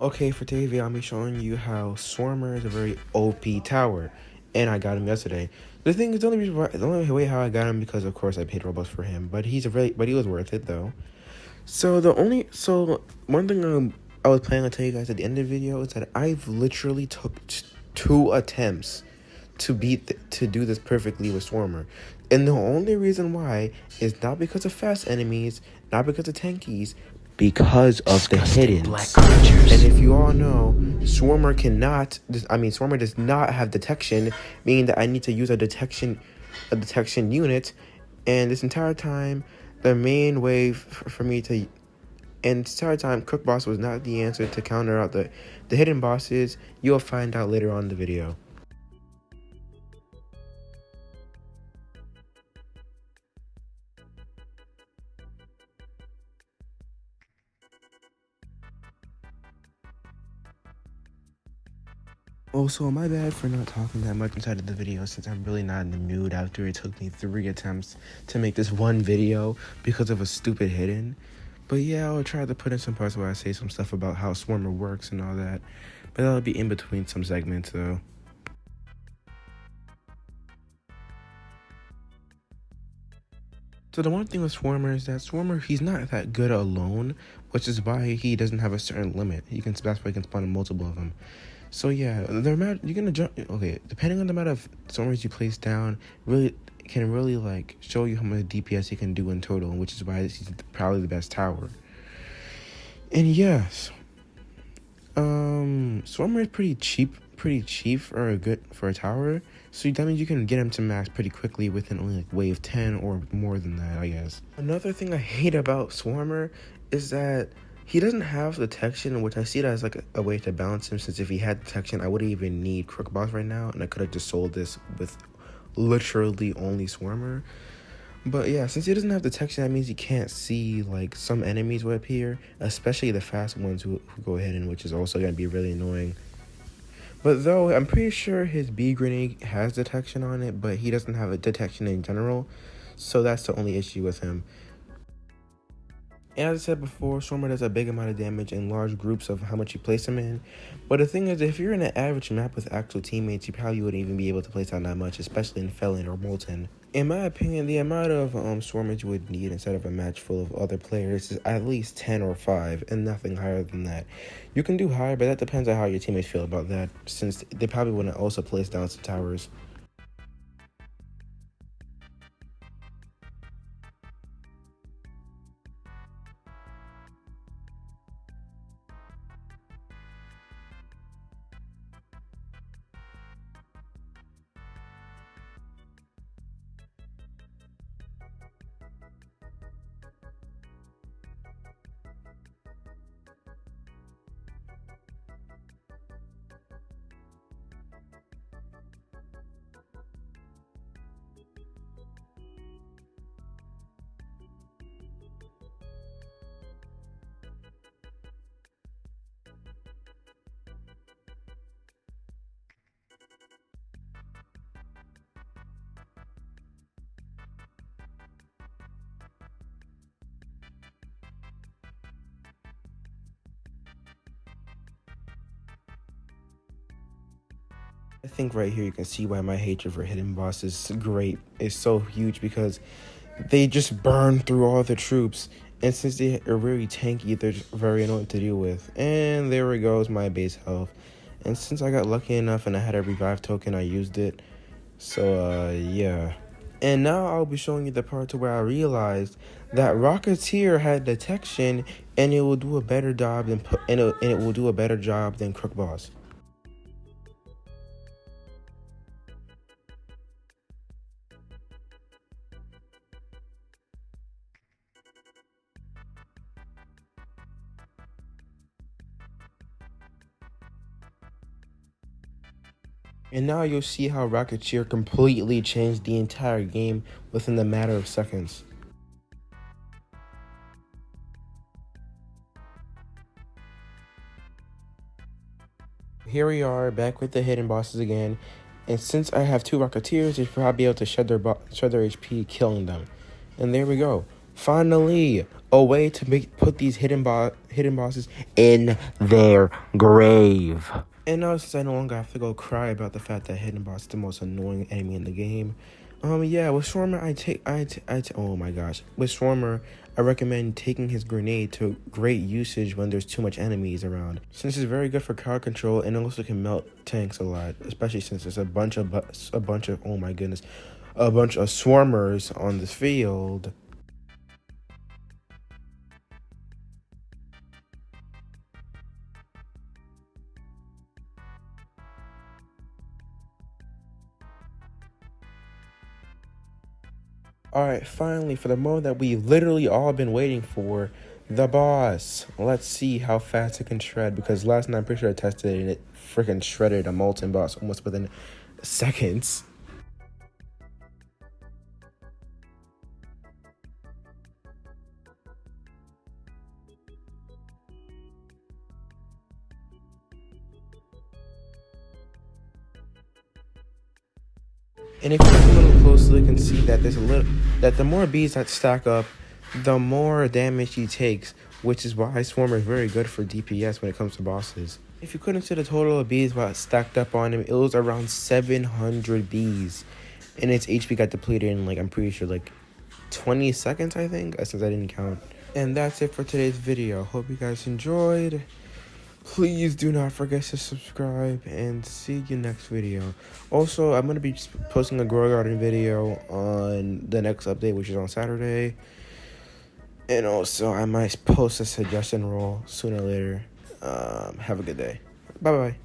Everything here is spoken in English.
Okay, for today's video, I'll be showing you how Swarmer is a very OP tower, and I got him yesterday. The thing is, the only way how I got him because of course I paid Robux for him, but he was worth it though. So one thing I was planning to tell you guys at the end of the video is that I've literally took 2 attempts to do this perfectly with Swarmer, and the only reason why is not because of fast enemies, not because of tankies, because of the hidden black creatures. And if you all know, Swarmer does not have detection, meaning that I need to use a detection unit, and this entire time, the main way for me to, and this entire time, Cook Boss was not the answer to counter out the hidden bosses. You'll find out later on in the video. Also, my bad for not talking that much inside of the video since I'm really not in the mood after it took me 3 attempts to make this one video because of a stupid hidden. But yeah, I'll try to put in some parts where I say some stuff about how Swarmer works and all that. But that'll be in between some segments though. So the one thing with Swarmer is that Swarmer, he's not that good alone, which is why he doesn't have a certain limit. That's why you can spawn multiple of them. So yeah, the amount you're gonna jump. Okay, depending on the amount of Swarmers you place down, can really like show you how much DPS he can do in total, which is why he's probably the best tower. And yes, Swarmer is pretty cheap for a tower. So that means you can get him to max pretty quickly within only like wave 10 or more than that, I guess. Another thing I hate about Swarmer is that he doesn't have detection, which I see that as like a way to balance him, since if he had detection, I wouldn't even need Crook Boss right now, and I could have just sold this with literally only Swarmer. But yeah, since he doesn't have detection, that means he can't see like some enemies will appear, especially the fast ones who go hidden, which is also going to be really annoying. But though, I'm pretty sure his B grenade has detection on it, but he doesn't have a detection in general, so that's the only issue with him. And as I said before, Swarmer does a big amount of damage in large groups of how much you place him in. But the thing is, if you're in an average map with actual teammates, you probably wouldn't even be able to place out that much, especially in Felon or Molten. In my opinion, the amount of Swarmers you would need instead of a match full of other players is at least 10 or 5, and nothing higher than that. You can do higher, but that depends on how your teammates feel about that, since they probably wouldn't also place down some towers. I think right here you can see why my hatred for hidden boss is great. It's so huge because they just burn through all the troops, and since they are very tanky, they're just very annoying to deal with. And there goes my base health. And since I got lucky enough and I had a revive token, I used it. So yeah. And now I'll be showing you the part to where I realized that Rocketeer had detection, and it will do a better job than it will do a better job than Crook Boss. And now you'll see how Rocketeer completely changed the entire game within the matter of seconds. Here we are back with the hidden bosses again, and since I have 2 Rocketeers, you should probably be able to shed their HP, killing them. And there we go. Finally, a way to put these hidden bosses in their grave. And now since I no longer have to go cry about the fact that hidden boss is the most annoying enemy in the game. Yeah, with Swarmer, oh my gosh. With Swarmer, I recommend taking his grenade to great usage when there's too much enemies around. Since it's very good for crowd control and it also can melt tanks a lot, especially since there's a bunch of oh my goodness, a bunch of Swarmers on this field. Alright, finally, for the moment that we've literally all been waiting for, the boss. Let's see how fast it can shred, because last night I'm pretty sure I tested it and it freaking shredded a molten boss almost within seconds. And if you look a little closely, you can see that that the more bees that stack up, the more damage he takes, which is why Swarmer is very good for DPS when it comes to bosses. If you couldn't see the total of bees stacked up on him, it was around 700 bees. And its HP got depleted in, like, I'm pretty sure, like, 20 seconds, I think, since I didn't count. And that's it for today's video. Hope you guys enjoyed. Please do not forget to subscribe and see you next video. Also, I'm going to be posting a Grow Garden video on the next update, which is on Saturday. And also, I might post a suggestion roll sooner or later. Have a good day. Bye-bye.